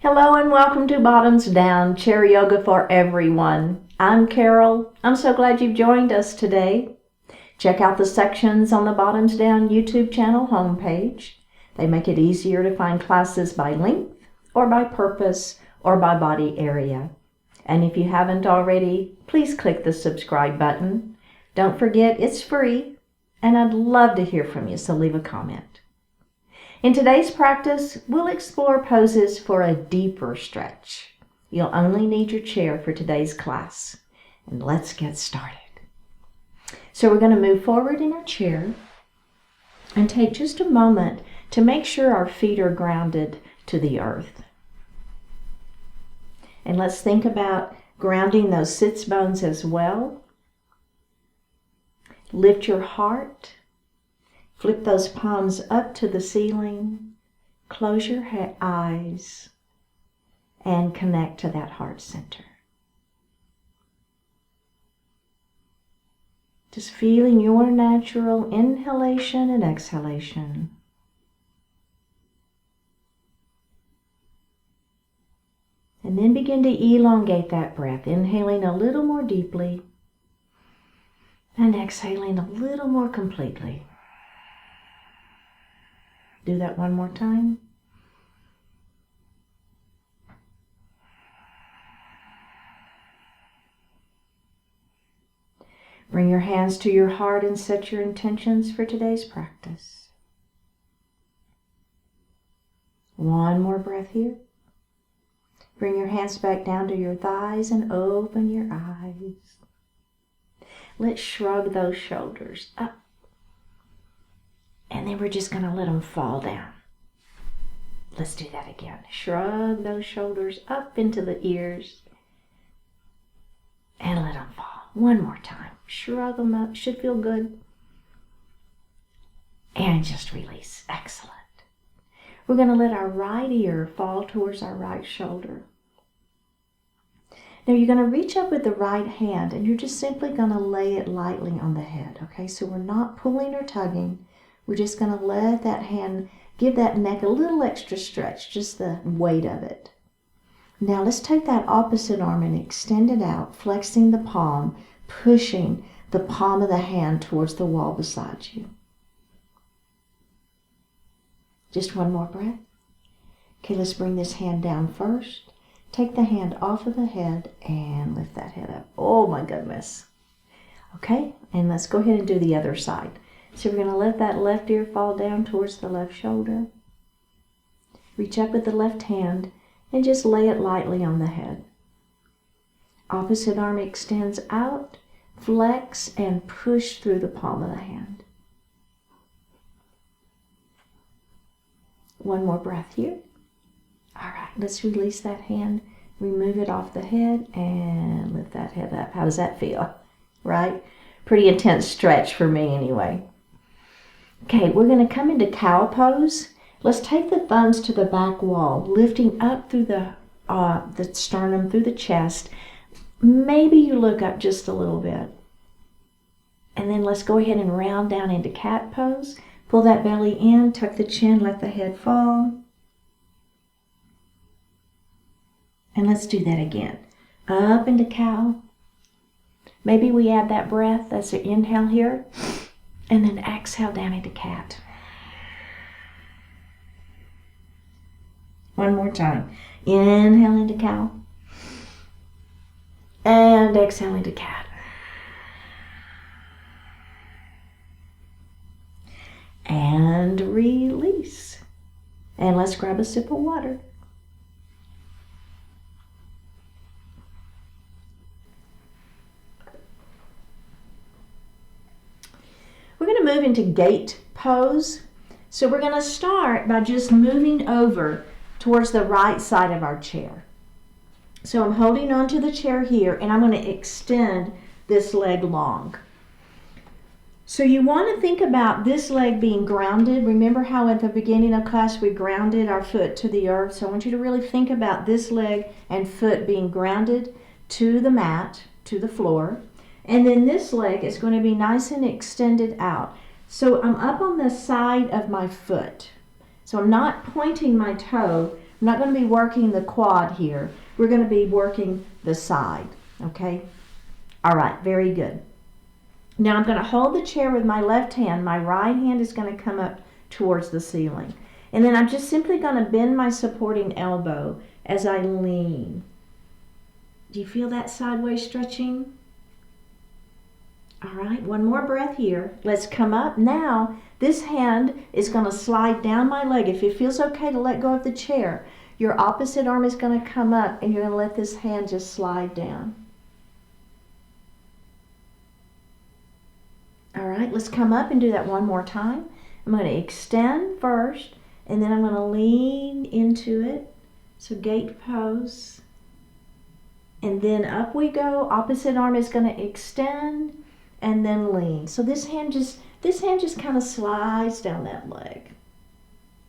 Hello and welcome to Bottoms Down, Chair Yoga for Everyone. I'm Carol. I'm so glad you've joined us today. Check out the sections on the Bottoms Down YouTube channel homepage. They make it easier to find classes by length or by purpose or by body area. And if you haven't already, please click the subscribe button. Don't forget it's free and I'd love to hear from you, so leave a comment. In today's practice, we'll explore poses for a deeper stretch. You'll only need your chair for today's class. And let's get started. So we're going to move forward in our chair and take just a moment to make sure our feet are grounded to the earth. And let's think about grounding those sits bones as well. Lift your heart. Flip those palms up to the ceiling, close your eyes, and connect to that heart center. Just feeling your natural inhalation and exhalation. And then begin to elongate that breath, inhaling a little more deeply and exhaling a little more completely. Do that one more time. Bring your hands to your heart and set your intentions for today's practice. One more breath here. Bring your hands back down to your thighs and open your eyes. Let's shrug those shoulders up. And then we're just going to let them fall down. Let's do that again. Shrug those shoulders up into the ears and let them fall. One more time. Shrug them up. Should feel good. And just release. Excellent. We're going to let our right ear fall towards our right shoulder. Now you're going to reach up with the right hand and you're just simply going to lay it lightly on the head. Okay, so we're not pulling or tugging. We're just going to let that hand give that neck a little extra stretch, just the weight of it. Now let's take that opposite arm and extend it out, flexing the palm, pushing the palm of the hand towards the wall beside you. Just one more breath. Okay, let's bring this hand down first. Take the hand off of the head and lift that head up. Oh my goodness. Okay, and let's go ahead and do the other side. So we're going to let that left ear fall down towards the left shoulder. Reach up with the left hand and just lay it lightly on the head. Opposite arm extends out, flex and push through the palm of the hand. One more breath here. All right, let's release that hand, remove it off the head and lift that head up. How does that feel? Right? Pretty intense stretch for me anyway. Okay, we're going to come into cow pose. Let's take the thumbs to the back wall, lifting up through the sternum, through the chest. Maybe you look up just a little bit. And then let's go ahead and round down into cat pose. Pull that belly in, tuck the chin, let the head fall. And let's do that again. Up into cow. Maybe we add that breath. That's an inhale here. And then exhale down into cat. One more time. Inhale into cow. And exhale into cat. And release. And let's grab a sip of water. We're going to move into gate pose. So we're going to start by just moving over towards the right side of our chair. So I'm holding onto the chair here and I'm going to extend this leg long. So you want to think about this leg being grounded. Remember how at the beginning of class we grounded our foot to the earth? So I want you to really think about this leg and foot being grounded to the mat, to the floor. And then this leg is going to be nice and extended out. So I'm up on the side of my foot. So I'm not pointing my toe. I'm We're not going to be working the quad here. We're going to be working the side, okay? All right, very good. Now I'm going to hold the chair with my left hand. My right hand is going to come up towards the ceiling. And then I'm just simply going to bend my supporting elbow as I lean. Do you feel that sideways stretching? All right, one more breath here. Let's come up. Now, this hand is going to slide down my leg. If it feels okay to let go of the chair, your opposite arm is going to come up and you're going to let this hand just slide down. All right, let's come up and do that one more time. I'm going to extend first, and then I'm going to lean into it. So gate pose. And then up we go. Opposite arm is going to extend and then lean. So this hand just kind of slides down that leg.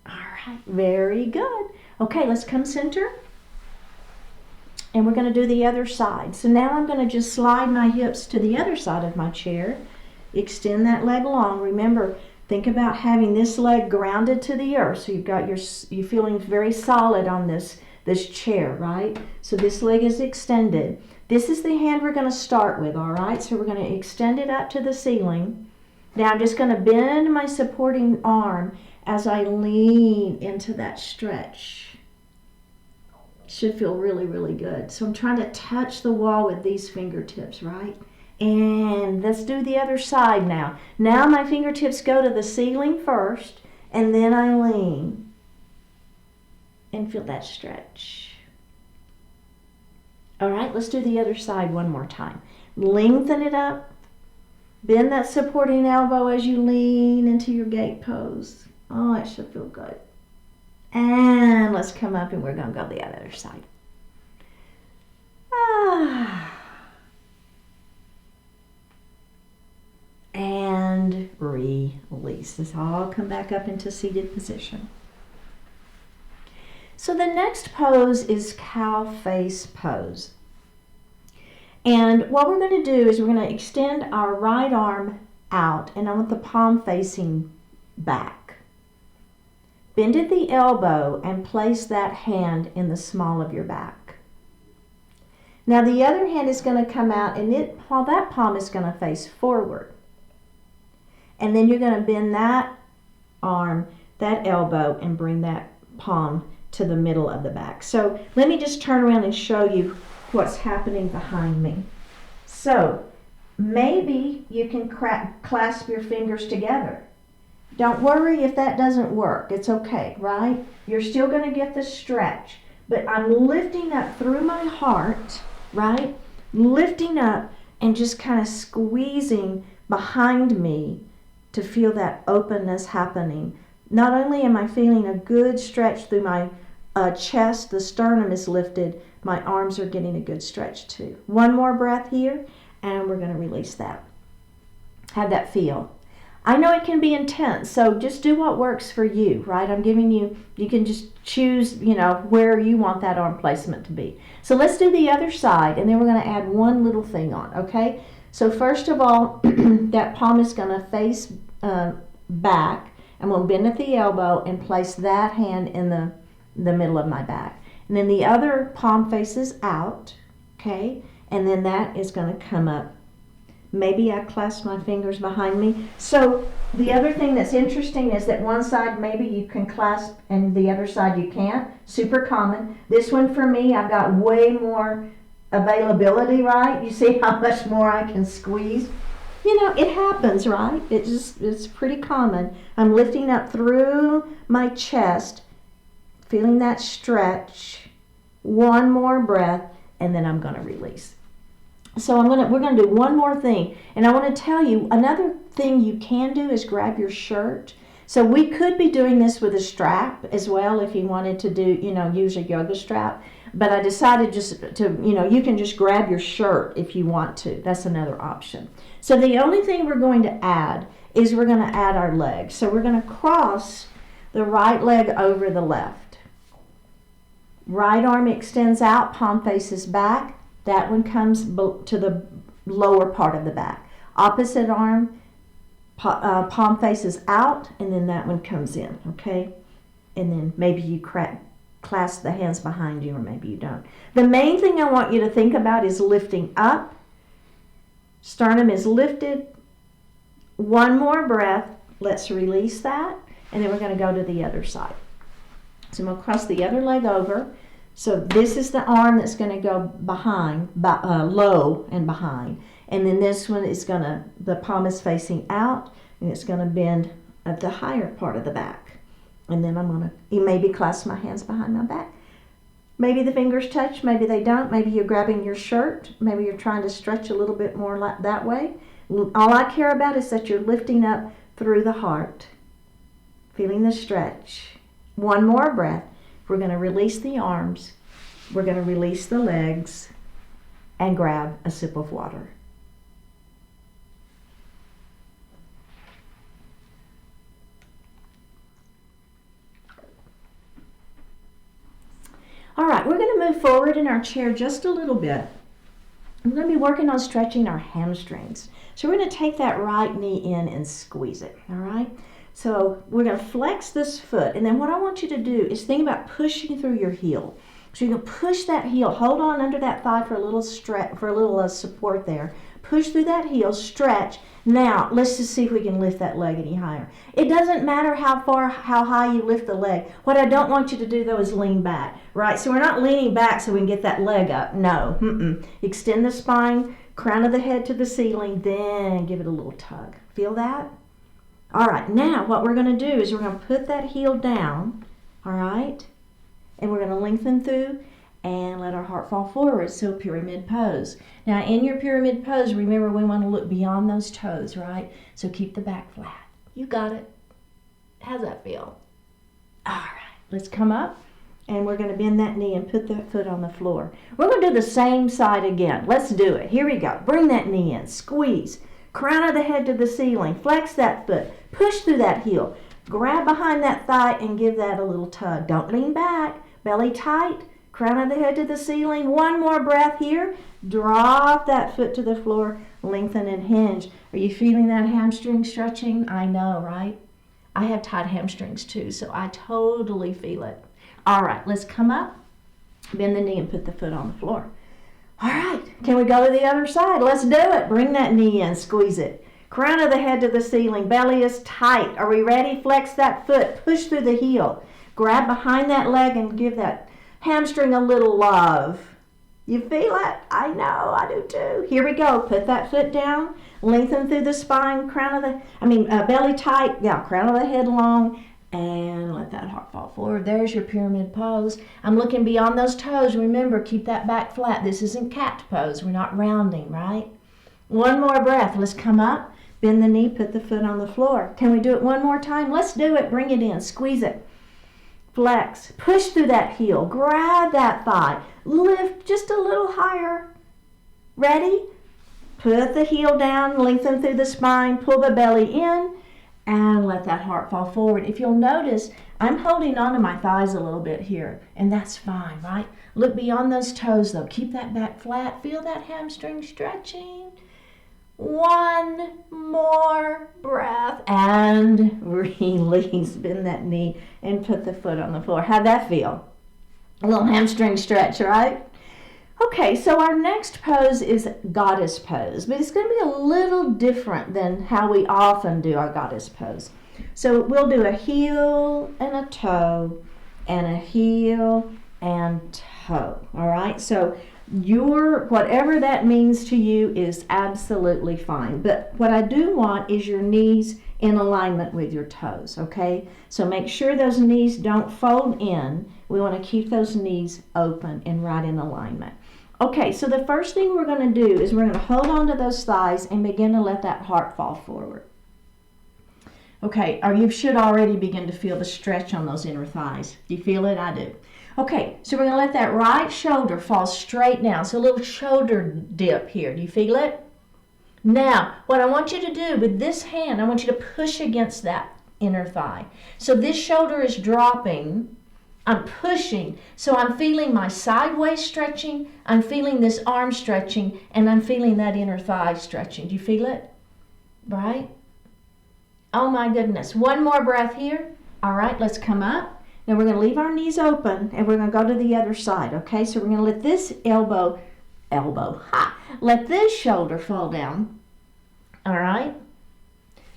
All right, very good. Okay, let's come center. And we're going to do the other side. So now I'm going to just slide my hips to the other side of my chair. Extend that leg long. Remember, think about having this leg grounded to the earth. So you're feeling very solid on this chair, right? So this leg is extended. This is the hand we're going to start with, all right? So we're going to extend it up to the ceiling. Now I'm just going to bend my supporting arm as I lean into that stretch. Should feel really, really good. So I'm trying to touch the wall with these fingertips, right? And let's do the other side now. Now my fingertips go to the ceiling first, and then I lean. And feel that stretch. All right, let's do the other side one more time. Lengthen it up. Bend that supporting elbow as you lean into your gate pose. Oh, it should feel good. And let's come up and we're going to go the other side. And release. This all come back up into seated position. So the next pose is cow face pose. And what we're going to do is we're going to extend our right arm out, and I want the palm facing back. Bend at the elbow and place that hand in the small of your back. Now the other hand is going to come out, and that palm is going to face forward. And then you're going to bend that arm, that elbow, and bring that palm to the middle of the back. So let me just turn around and show you what's happening behind me. So maybe you can clasp your fingers together. Don't worry if that doesn't work. It's okay, right? You're still going to get the stretch. But I'm lifting up through my heart, right? Lifting up and just kind of squeezing behind me to feel that openness happening. Not only am I feeling a good stretch through my chest, the sternum is lifted, my arms are getting a good stretch too. One more breath here, and we're going to release that. How'd that feel? I know it can be intense, so just do what works for you, right? I'm giving you can just choose, where you want that arm placement to be. So let's do the other side, and then we're going to add one little thing on, okay? So first of all, that palm is going to face back. I'm going to bend at the elbow and place that hand in the middle of my back. And then the other palm faces out, okay? And then that is going to come up. Maybe I clasp my fingers behind me. So the other thing that's interesting is that one side maybe you can clasp and the other side you can't. Super common. This one for me, I've got way more availability, right? You see how much more I can squeeze? It happens, right? It's pretty common. I'm lifting up through my chest, feeling that stretch. One more breath, and then I'm going to release. So we're going to do one more thing. And I want to tell you, another thing you can do is grab your shirt. So we could be doing this with a strap as well if you wanted to do, use a yoga strap. But I decided just to, you can just grab your shirt if you want to. That's another option. So the only thing we're going to add is we're going to add our legs. So we're going to cross the right leg over the left. Right arm extends out, palm faces back. That one comes to the lower part of the back. Opposite arm, palm faces out, and then that one comes in, okay? And then maybe you clasp the hands behind you, or maybe you don't. The main thing I want you to think about is lifting up. Sternum is lifted. One more breath. Let's release that. And then we're going to go to the other side. So I'm going to cross the other leg over. So this is the arm that's going to go behind, low and behind. And then this one is going to, the palm is facing out, and it's going to bend at the higher part of the back. And then I'm going to, you maybe clasp my hands behind my back. Maybe the fingers touch, maybe they don't. Maybe you're grabbing your shirt. Maybe you're trying to stretch a little bit more like that way. All I care about is that you're lifting up through the heart, feeling the stretch. One more breath. We're going to release the arms. We're going to release the legs and grab a sip of water. All right, we're going to move forward in our chair just a little bit. We're going to be working on stretching our hamstrings. So we're going to take that right knee in and squeeze it, all right? So we're going to flex this foot, and then what I want you to do is think about pushing through your heel. So you can push that heel, hold on under that thigh for a little stretch, for a little support there. Push through that heel, stretch. Now, let's just see if we can lift that leg any higher. It doesn't matter how high you lift the leg. What I don't want you to do, though, is lean back, right? So we're not leaning back so we can get that leg up. No. Extend the spine, crown of the head to the ceiling, then give it a little tug. Feel that? All right, now what we're going to do is we're going to put that heel down, all right? And we're going to lengthen through and let our heart fall forward, so pyramid pose. Now in your pyramid pose, remember we want to look beyond those toes, right? So keep the back flat. You got it. How's that feel? All right, let's come up and we're going to bend that knee and put that foot on the floor. We're going to do the same side again. Let's do it. Here we go. Bring that knee in, squeeze. Crown of the head to the ceiling. Flex that foot. Push through that heel. Grab behind that thigh and give that a little tug. Don't lean back. Belly tight. Crown of the head to the ceiling. One more breath here. Drop that foot to the floor. Lengthen and hinge. Are you feeling that hamstring stretching? I know, right? I have tight hamstrings too, so I totally feel it. All right, let's come up. Bend the knee and put the foot on the floor. All right, can we go to the other side? Let's do it. Bring that knee in, squeeze it. Crown of the head to the ceiling. Belly is tight. Are we ready? Flex that foot. Push through the heel. Grab behind that leg and give that hamstring a little love. You feel it? I know, I do too. Here we go. Put that foot down. Lengthen through the spine. Belly tight. Yeah, crown of the head long. And let that heart fall forward. There's your pyramid pose. I'm looking beyond those toes. Remember, keep that back flat. This isn't cat pose. We're not rounding, right? One more breath. Let's come up. Bend the knee. Put the foot on the floor. Can we do it one more time? Let's do it. Bring it in. Squeeze it. Flex. Push through that heel. Grab that thigh. Lift just a little higher. Ready? Put the heel down. Lengthen through the spine. Pull the belly in. And let that heart fall forward. If you'll notice, I'm holding on to my thighs a little bit here, and that's fine, right? Look beyond those toes, though. Keep that back flat. Feel that hamstring stretching. One more breath, and release. Bend that knee and put the foot on the floor. How'd that feel? A little hamstring stretch, right? Okay, so our next pose is goddess pose, but it's going to be a little different than how we often do our goddess pose. So we'll do a heel and a toe, and a heel and toe, all right? So whatever that means to you is absolutely fine, but what I do want is your knees in alignment with your toes, okay? So make sure those knees don't fold in. We want to keep those knees open and right in alignment. Okay, so the first thing we're going to do is we're going to hold on to those thighs and begin to let that heart fall forward. Okay, or you should already begin to feel the stretch on those inner thighs. Do you feel it? I do. Okay, so we're going to let that right shoulder fall straight down. So a little shoulder dip here. Do you feel it? Now, what I want you to do with this hand, I want you to push against that inner thigh. So this shoulder is dropping. I'm pushing, so I'm feeling my sideways stretching, I'm feeling this arm stretching, and I'm feeling that inner thigh stretching. Do you feel it? Right? Oh my goodness. One more breath here. All right, let's come up. Now we're going to leave our knees open and we're going to go to the other side, okay? So we're going to let this let this shoulder fall down, all right?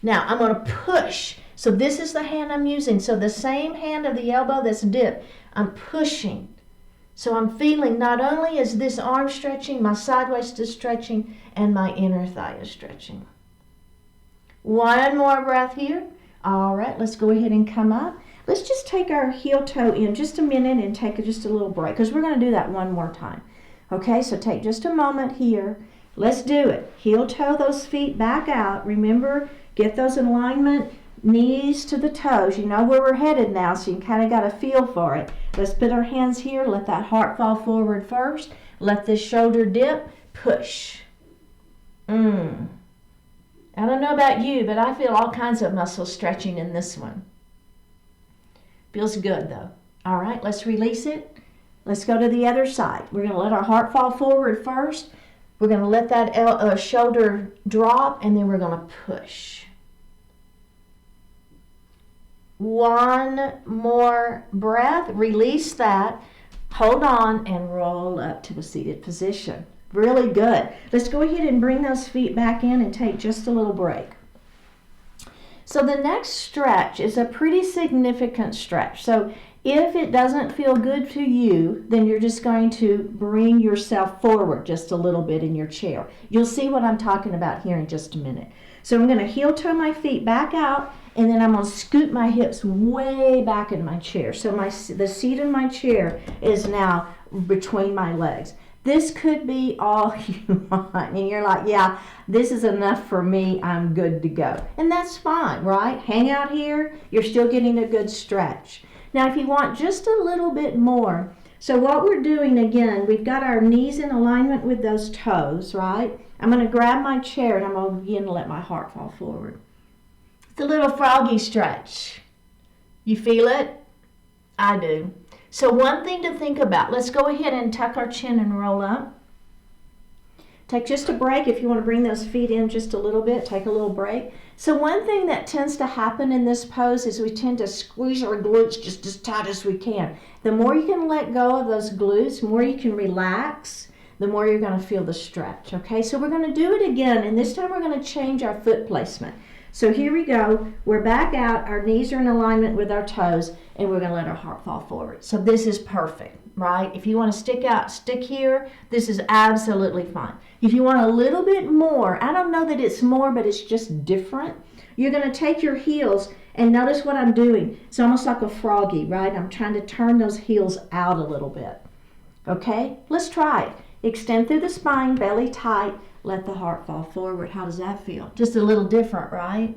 Now I'm going to push. So this is the hand I'm using. So the same hand of the elbow that's dipped, I'm pushing. So I'm feeling not only is this arm stretching, my side waist is stretching, and my inner thigh is stretching. One more breath here. All right, let's go ahead and come up. Let's just take our heel toe in just a minute and take just a little break because we're going to do that one more time. Okay, so take just a moment here. Let's do it. Heel toe those feet back out. Remember, get those in alignment, knees to the toes. You know where we're headed now, so you kind of got a feel for it. Let's put our hands here. Let that heart fall forward first. Let this shoulder dip. Push. I don't know about you, but I feel all kinds of muscle stretching in this one. Feels good though. All right, let's release it. Let's go to the other side. We're going to let our heart fall forward first. We're going to let that shoulder drop, and then we're going to push. One more breath. Release that. Hold on and roll up to a seated position. Really good. Let's go ahead and bring those feet back in and take just a little break. So the next stretch is a pretty significant stretch. So if it doesn't feel good to you, then you're just going to bring yourself forward just a little bit in your chair. You'll see what I'm talking about here in just a minute. So I'm going to heel toe my feet back out, and then I'm going to scoot my hips way back in my chair. So the seat in my chair is now between my legs. This could be all you want, and you're like, yeah, this is enough for me, I'm good to go. And that's fine, right? Hang out here, you're still getting a good stretch. Now, if you want just a little bit more, so what we're doing again, we've got our knees in alignment with those toes, right? I'm going to grab my chair, and I'm going to begin to let my heart fall forward. It's a little froggy stretch. You feel it? I do. So one thing to think about, let's go ahead and tuck our chin and roll up. Take just a break. If you want to bring those feet in just a little bit, take a little break. So one thing that tends to happen in this pose is we tend to squeeze our glutes just as tight as we can. The more you can let go of those glutes, the more you can relax, the more you're going to feel the stretch. Okay, so we're going to do it again, and this time we're going to change our foot placement. So here we go. We're back out. Our knees are in alignment with our toes, and we're going to let our heart fall forward. So this is perfect, right? If you want to stick here, this is absolutely fine. If you want a little bit more, I don't know that it's more, but it's just different. You're going to take your heels, and notice what I'm doing. It's almost like a froggy, right? I'm trying to turn those heels out a little bit. Okay? Let's try it. Extend through the spine, belly tight. Let the heart fall forward. How does that feel? Just a little different, right?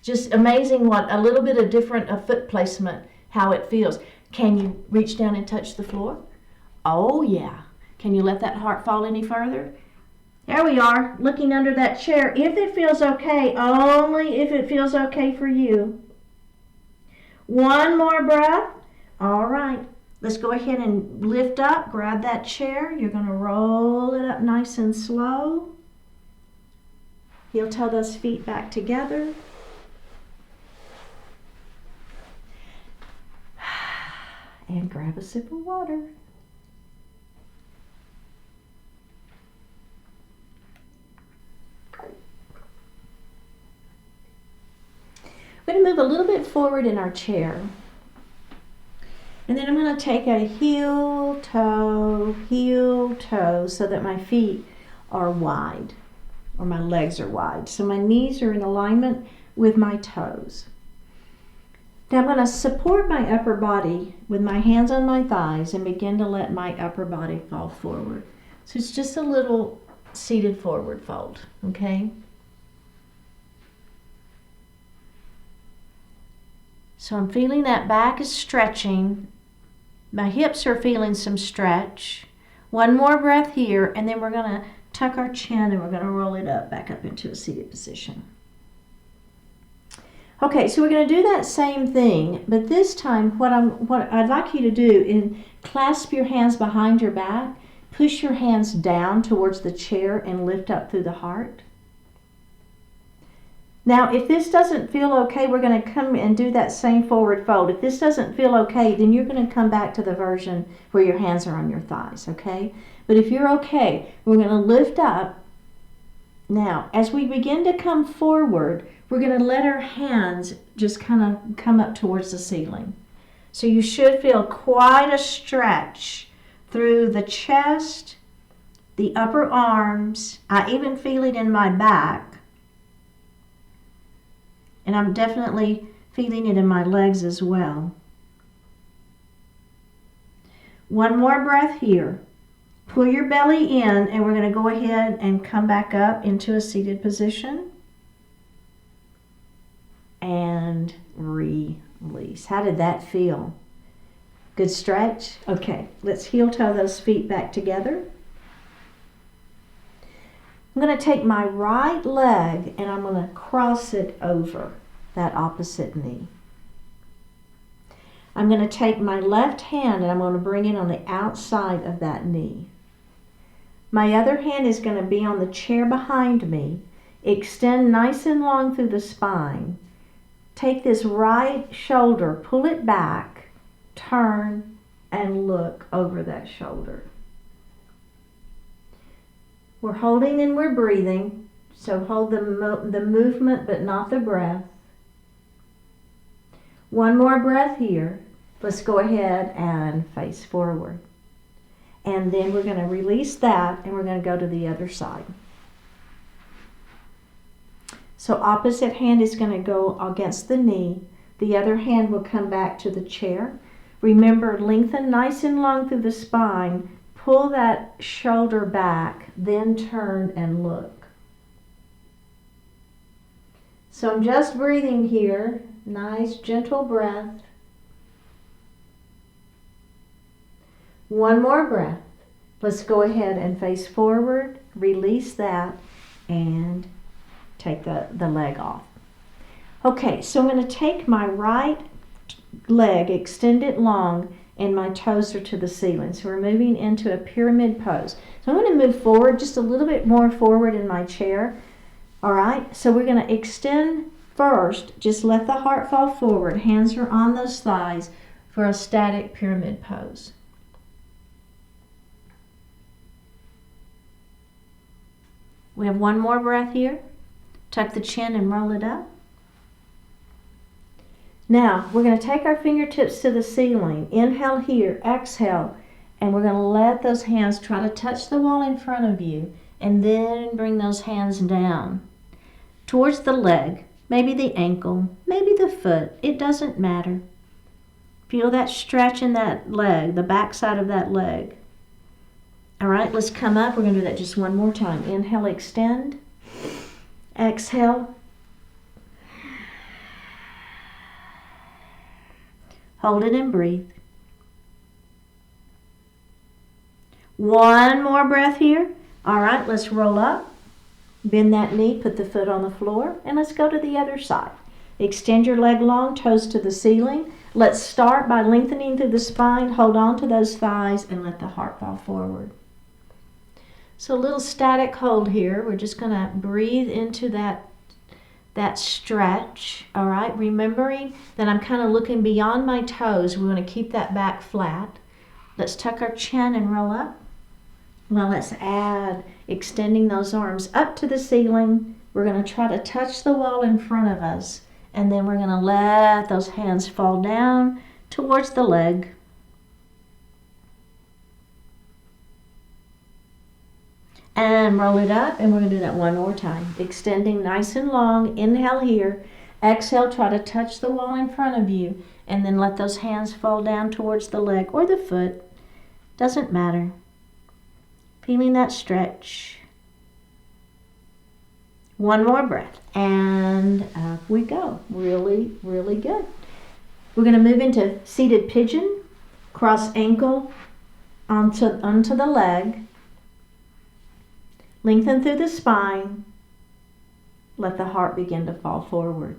Just amazing what a little bit of different foot placement, how it feels. Can you reach down and touch the floor? Oh, yeah. Can you let that heart fall any further? There we are, looking under that chair. If it feels okay, only if it feels okay for you. One more breath. All right. Let's go ahead and lift up, grab that chair. You're going to roll it up nice and slow. Heel toe those feet back together. And grab a sip of water. We're going to move a little bit forward in our chair. And then I'm going to take a heel toe, so that my feet are wide, or my legs are wide. So my knees are in alignment with my toes. Now I'm going to support my upper body with my hands on my thighs and begin to let my upper body fall forward. So it's just a little seated forward fold, okay? So I'm feeling that back is stretching. My hips are feeling some stretch. One more breath here, and then we're going to tuck our chin and we're going to roll it up, back up into a seated position. Okay, so we're going to do that same thing, but this time what I'd like you to do is clasp your hands behind your back, push your hands down towards the chair and lift up through the heart. Now, if this doesn't feel okay, we're going to come and do that same forward fold. If this doesn't feel okay, then you're going to come back to the version where your hands are on your thighs, okay? But if you're okay, we're going to lift up. Now, as we begin to come forward, we're going to let our hands just kind of come up towards the ceiling. So you should feel quite a stretch through the chest, the upper arms. I even feel it in my back. And I'm definitely feeling it in my legs as well. One more breath here. Pull your belly in, and we're going to go ahead and come back up into a seated position. And release. How did that feel? Good stretch? Okay, let's heel toe those feet back together. I'm going to take my right leg and I'm going to cross it over that opposite knee. I'm going to take my left hand and I'm going to bring it on the outside of that knee. My other hand is going to be on the chair behind me. Extend nice and long through the spine. Take this right shoulder, pull it back, turn, and look over that shoulder. We're holding and we're breathing, so hold the movement but not the breath. One more breath here. Let's go ahead and face forward. And then we're going to release that and we're going to go to the other side. So opposite hand is going to go against the knee. The other hand will come back to the chair. Remember, lengthen nice and long through the spine. Pull that shoulder back, then turn and look. So I'm just breathing here. Nice, gentle breath. One more breath. Let's go ahead and face forward, release that, and take the leg off. Okay, so I'm going to take my right leg, extend it long, and my toes are to the ceiling. So we're moving into a pyramid pose. So I'm going to move forward, just a little bit more forward in my chair. All right, so we're going to extend first. Just let the heart fall forward. Hands are on those thighs for a static pyramid pose. We have one more breath here. Tuck the chin and roll it up. Now, we're going to take our fingertips to the ceiling. Inhale here, exhale, and we're going to let those hands try to touch the wall in front of you, and then bring those hands down towards the leg, maybe the ankle, maybe the foot. It doesn't matter. Feel that stretch in that leg, the back side of that leg. All right, let's come up. We're going to do that just one more time. Inhale, extend. Exhale. Hold it and breathe. One more breath here. All right, let's roll up. Bend that knee, put the foot on the floor, and let's go to the other side. Extend your leg long, toes to the ceiling. Let's start by lengthening through the spine. Hold on to those thighs and let the heart fall forward. So a little static hold here. We're just going to breathe into that stretch, all right? Remembering that I'm kind of looking beyond my toes. We want to keep that back flat. Let's tuck our chin and roll up. Now let's add extending those arms up to the ceiling. We're going to try to touch the wall in front of us, and then we're going to let those hands fall down towards the leg. And roll it up, and we're going to do that one more time. Extending nice and long. Inhale here. Exhale, try to touch the wall in front of you, and then let those hands fall down towards the leg or the foot. Doesn't matter. Feeling that stretch. One more breath, and up we go. Really, really good. We're going to move into seated pigeon. Cross ankle onto the leg. Lengthen through the spine. Let the heart begin to fall forward.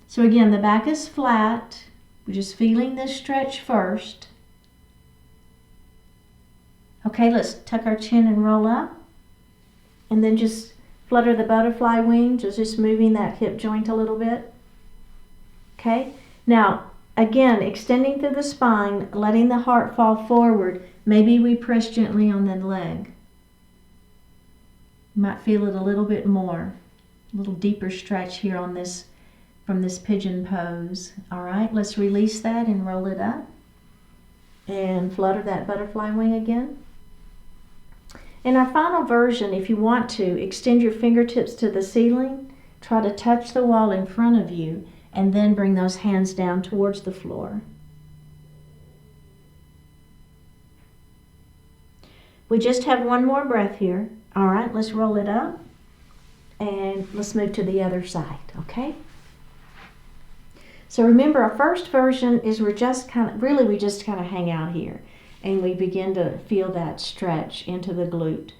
So again, the back is flat. We're just feeling this stretch first. Okay, let's tuck our chin and roll up. And then just Flutter the butterfly wing, just moving that hip joint a little bit. Okay, now again, extending through the spine, letting the heart fall forward. Maybe we press gently on the leg. You might feel it a little bit more, a little deeper stretch here on this, from this pigeon pose. All right, let's release that and roll it up and flutter that butterfly wing again. In our final version, if you want to, extend your fingertips to the ceiling, try to touch the wall in front of you, and then bring those hands down towards the floor. We just have one more breath here. All right, let's roll it up and let's move to the other side, okay? So remember, our first version is we just kind of hang out here and we begin to feel that stretch into the glute.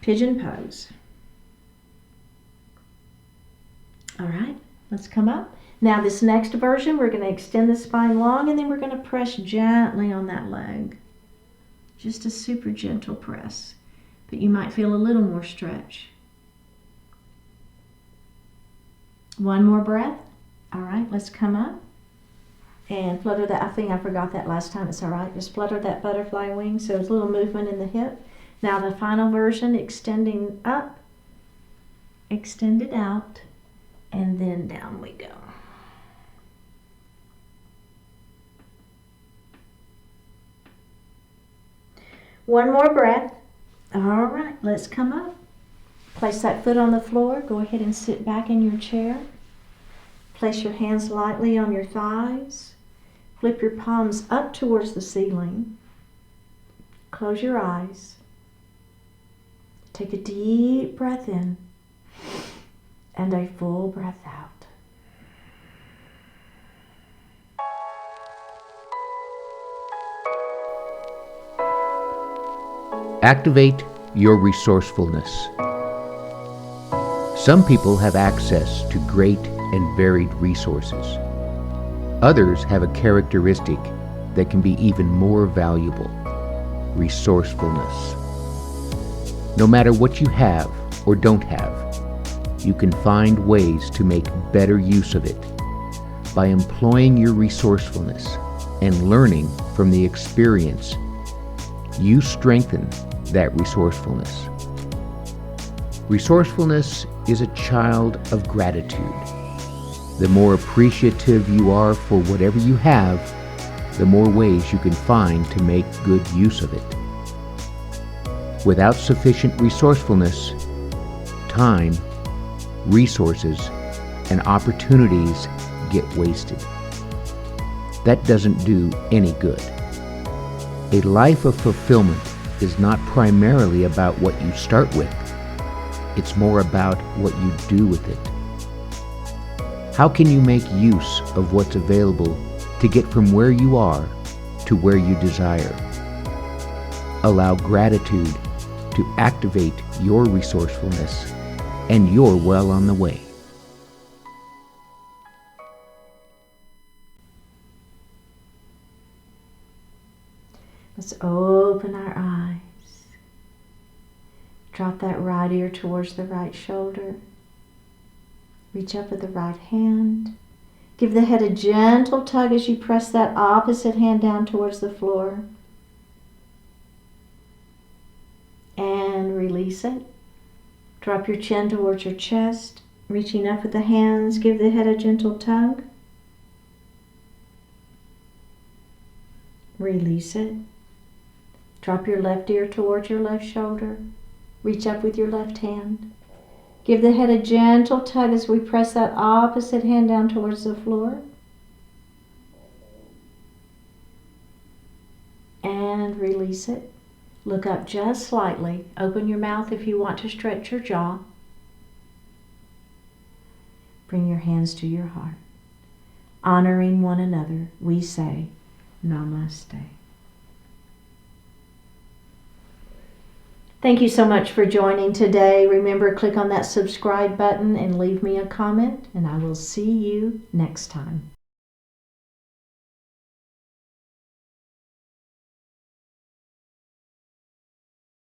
Pigeon pose. All right, let's come up. Now this next version, we're going to extend the spine long and then we're going to press gently on that leg. Just a super gentle press, but you might feel a little more stretch. One more breath. All right, let's come up and flutter that. I think I forgot that last time. It's all right. Just flutter that butterfly wing. So it's a little movement in the hip. Now the final version, extending up, extend it out, and then down we go. One more breath. All right, let's come up. Place that foot on the floor. Go ahead and sit back in your chair. Place your hands lightly on your thighs. Flip your palms up towards the ceiling. Close your eyes. Take a deep breath in and a full breath out. Activate your resourcefulness. Some people have access to great and varied resources. Others have a characteristic that can be even more valuable: resourcefulness. No matter what you have or don't have, you can find ways to make better use of it by employing your resourcefulness and learning from the experience. You strengthen that resourcefulness. Resourcefulness is a child of gratitude. The more appreciative you are for whatever you have, the more ways you can find to make good use of it. Without sufficient resourcefulness, time, resources, and opportunities get wasted. That doesn't do any good. A life of fulfillment is not primarily about what you start with. It's more about what you do with it. How can you make use of what's available to get from where you are to where you desire? Allow gratitude to activate your resourcefulness, and you're well on the way. Let's open our eyes. Drop that right ear towards the right shoulder. Reach up with the right hand. Give the head a gentle tug as you press that opposite hand down towards the floor. And release it. Drop your chin towards your chest. Reaching up with the hands, give the head a gentle tug. Release it. Drop your left ear towards your left shoulder. Reach up with your left hand. Give the head a gentle tug as we press that opposite hand down towards the floor. And release it. Look up just slightly. Open your mouth if you want to stretch your jaw. Bring your hands to your heart. Honoring one another, we say Namaste. Thank you so much for joining today. Remember, click on that subscribe button and leave me a comment, and I will see you next time.